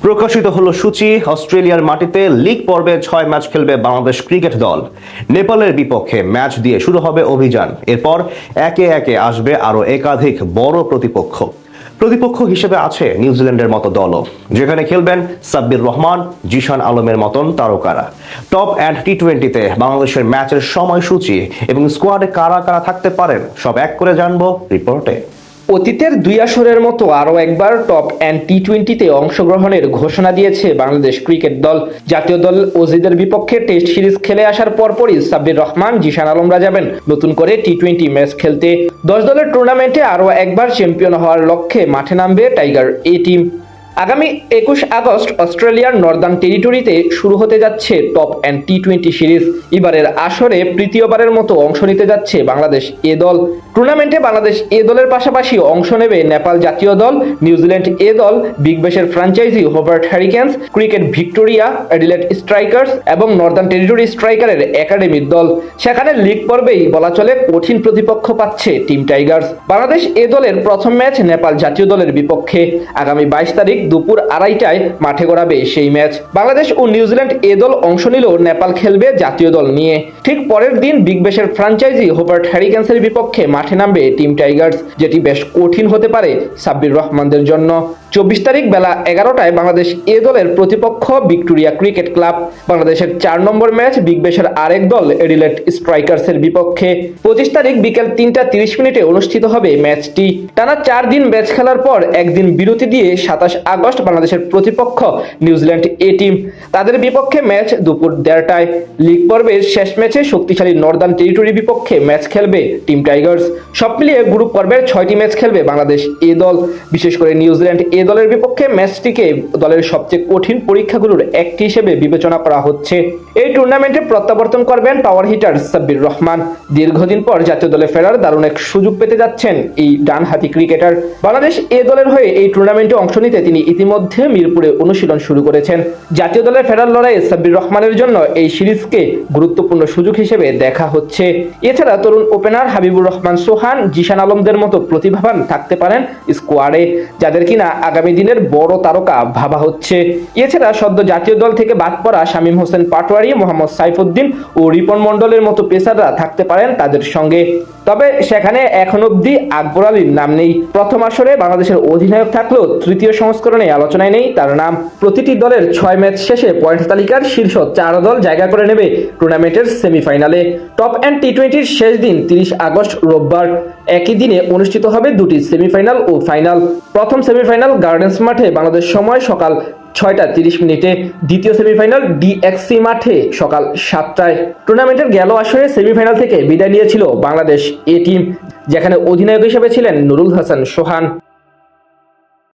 প্রকাশিত হলো সূচি। অস্ট্রেলিয়ার মাটিতে লিগ পর্বে 6 ম্যাচ খেলবে বাংলাদেশ ক্রিকেট দল। নেপালের বিপক্ষে ম্যাচ দিয়ে শুরু হবে অভিযান। এরপর একে একে আসবে আরো একাধিক বড় প্রতিপক্ষ হিসেবে আছে নিউজিল্যান্ডের মতো দলও, যেখানে খেলবেন সাব্বির রহমান, জিশান আলমের মতন তারকারা। টপ অ্যান্ড টি-20তে বাংলাদেশের ম্যাচের সময়সূচি এবং স্কোয়াডে কারা কারা থাকতে পারেন সব এক করে জানবো রিপোর্টে। অতীতের দুই আসরের মতো আরও একবার টপ অ্যান্ড টি-20তে অংশগ্রহণের ঘোষণা দিয়েছে বাংলাদেশ ক্রিকেট দল। জাতীয় দল অজিদের বিপক্ষে টেস্ট সিরিজ খেলে আসার পরপরই সাব্বির রহমান, জিশান আলমরা যাবেন নতুন করে টি-20 ম্যাচ খেলতে। 10 দলের টুর্নামেন্টে আরও একবার চ্যাম্পিয়ন হওয়ার লক্ষ্যে মাঠে নামবে টাইগার এ টিম। আগামী 21 আগস্ট অস্ট্রেলিয়ার নর্দার্ন টেরিটরিতে শুরু হতে যাচ্ছে টপ অ্যান্ড টি-20 সিরিজ। এবারের আসরে তৃতীয়বারের মতো অংশ নিতে যাচ্ছে বাংলাদেশ এ দল। টুর্নামেন্টে বাংলাদেশ এ দলের পাশাপাশি অংশ নেবে নেপাল জাতীয় দল, নিউজিল্যান্ড এ দল, বিগ ব্যাশের franchise Hobart Hurricanes, cricket Victoria, Adelaide Strikers এবং নর্দার্ন টেরিটরি স্ট্রাইকারের একাডেমির দল। সেখানে লিগ পর্বেই বলা চলে কঠিন প্রতিপক্ষ পাচ্ছে টিম টাইগার্স। বাংলাদেশ এ দলের প্রথম ম্যাচ নেপাল জাতীয় দলের বিপক্ষে। আগামী 22 তারিখ দুপুর 2:30টায় মাঠে গড়াবে সেই match. Bangladesh O New Zealand A দল অংশ নিলেও নেপাল খেলবে জাতীয় দল নিয়ে। ঠিক পরের দিন বিগ ব্যাশের ফ্র্যাঞ্চাইজি হোবার্ট হ্যারিকেন্সের বিপক্ষে মাঠে নামবে টিম টাইগার্স, যেটি বেশ কঠিন হতে পারে সাব্বির রহমানদের জন্য। 24 তারিখ বেলা 11টায় বাংলাদেশ এ দলের প্রতিপক্ষ ভিক্টোরিয়া ক্রিকেট ক্লাব। বাংলাদেশের 4 নম্বর ম্যাচ বিগ ব্যাশের আরেক দল অ্যাডিলেড স্ট্রাইকার্সের বিপক্ষে। 25 তারিখ বিকেল 3:30 অনুষ্ঠিত হবে ম্যাচটি। টানা 4 দিন ম্যাচ খেলার পর একদিন বিরতি দিয়ে 27 আগস্ট বাংলাদেশের প্রতিপক্ষ নিউজিল্যান্ড এ টিম। তাদের বিপক্ষে ম্যাচ দুপুর 1:30টায়। লিগ পর্বের শেষ ম্যাচে শক্তিশালী নর্দার্ন টেরিটরির বিপক্ষে ম্যাচ খেলবে টিম টাইগার্স। সব মিলিয়ে গ্রুপ পর্বের 6টি ম্যাচ খেলবে বাংলাদেশ এ দল। বিশেষ করে নিউজিল্যান্ড এ দলের বিপক্ষে ম্যাচটিকে দলের সবচেয়ে কঠিন পরীক্ষাগুলোর একটি হিসেবে বিবেচনা করা হচ্ছে। এই টুর্নামেন্টে প্রত্যাবর্তন করবেন পাওয়ার হিটার সাব্বির রহমান। দীর্ঘদিন পর জাতীয় দলে ফেরার দারুণ এক সুযোগ পেতে যাচ্ছেন এই ডানহাতি ক্রিকেটার। বাংলাদেশ এ দলের হয়ে এই টুর্নামেন্টে অংশ নিতে তিনি ইতিমধ্যে মিরপুরে অনুশীলন শুরু করেছেন। জাতীয় দলে ফেরার লড়াইয়ে সাব্বির রহমানের জন্য এই সিরিজকে গুরুত্বপূর্ণ সুযোগ হিসেবে দেখা হচ্ছে। এছাড়া তরুণ ওপেনার হাবিবুর রহমান সোহান, জিশান আলমদের মতো প্রতিভাবান থাকতে পারেন স্কোয়াডে, যাদের কিনা আগামী দিনের বড় তারকা ভাবা হচ্ছে। এছাড়া সদ্য জাতীয় দল থেকে বাদ পড়া শামীম হোসেন পাটোয়ারি, মোহাম্মদ সাইফুদ্দিন ও রিপন মন্ডলের মতো পেসাররা থাকতে পারেন তাদের সঙ্গে। তবে সেখানে এখন অব্দি আকবর আলীর নাম নেই। প্রথম আসরে বাংলাদেশের অধিনায়ক থাকলেও তৃতীয় সংস্করণে আলোচনায় নেই তার নাম। প্রতিটি দলের 6 ম্যাচ শেষে পয়েন্ট তালিকার শীর্ষ 4 দল জায়গা করে নেবে টুর্নামেন্টের সেমিফাইনালে। টপ অ্যান্ড টি-20-র শেষ দিন 30 আগস্ট রোববার। একই দিনে অনুষ্ঠিত হবে দুটি সেমিফাইনাল ও ফাইনাল। প্রথম সেমিফাইনাল গার্ডেন্স মাঠে বাংলাদেশ সময় সকাল 6:30। দ্বিতীয় সেমিফাইনাল ডিএক্সসি মাঠে সকাল 7টায়। টুর্নামেন্টের গেল আসরে সেমিফাইনাল থেকে বিদায় নিয়েছিল বাংলাদেশ এ টিম, যেখানে অধিনায়ক হিসেবে ছিলেন নুরুল হাসান সোহান।